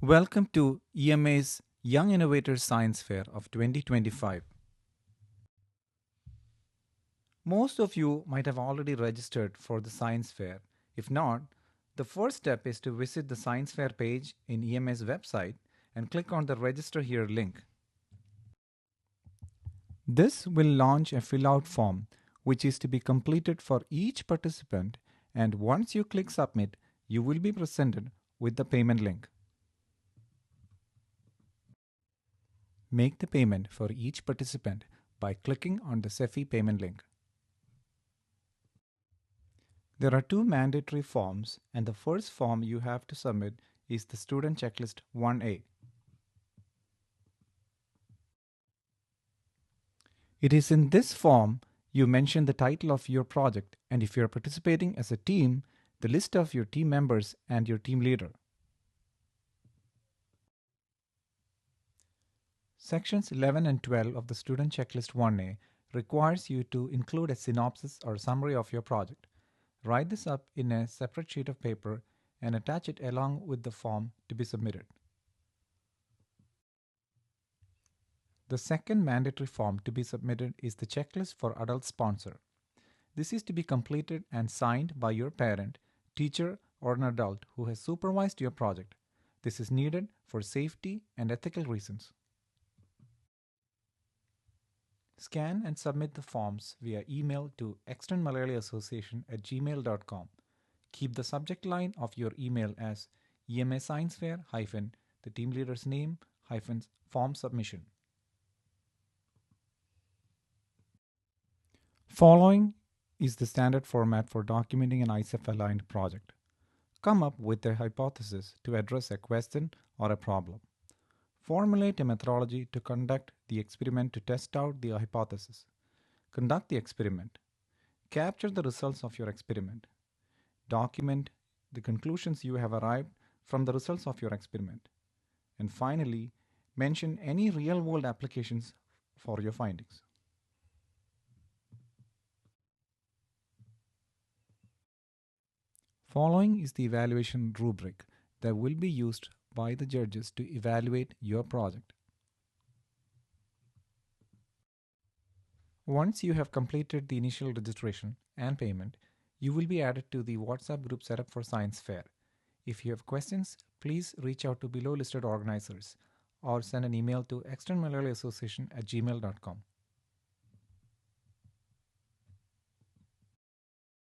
Welcome to EMA's Young Innovators Science Fair of 2025. Most of you might have already registered for the science fair. If not, the first step is to visit the science fair page in EMA's website and click on the register here link. This will launch a fill out form which is to be completed for each participant, and once you click submit, you will be presented with the payment link. Make the payment for each participant by clicking on the CEFI payment link. There are two mandatory forms, and the first form you have to submit is the Student Checklist 1A. It is in this form you mention the title of your project, and if you are participating as a team, the list of your team members and your team leader. Sections 11 and 12 of the Student Checklist 1A requires you to include a synopsis or summary of your project. Write this up in a separate sheet of paper and attach it along with the form to be submitted. The second mandatory form to be submitted is the checklist for adult sponsor. This is to be completed and signed by your parent, teacher, or an adult who has supervised your project. This is needed for safety and ethical reasons. Scan and submit the forms via email to externmalayaliassociation@gmail.com. Keep the subject line of your email as EMA Science Fair the team leader's name form submission. Following is the standard format for documenting an ISEF-aligned project. Come up with a hypothesis to address a question or a problem. Formulate a methodology to conduct the experiment to test out the hypothesis. Conduct the experiment. Capture the results of your experiment. Document the conclusions you have arrived from the results of your experiment. And finally, mention any real-world applications for your findings. Following is the evaluation rubric that will be used by the judges to evaluate your project. Once you have completed the initial registration and payment, you will be added to the WhatsApp group set up for Science Fair. If you have questions, please reach out to below listed organizers or send an email to externmalayaliassociation@gmail.com.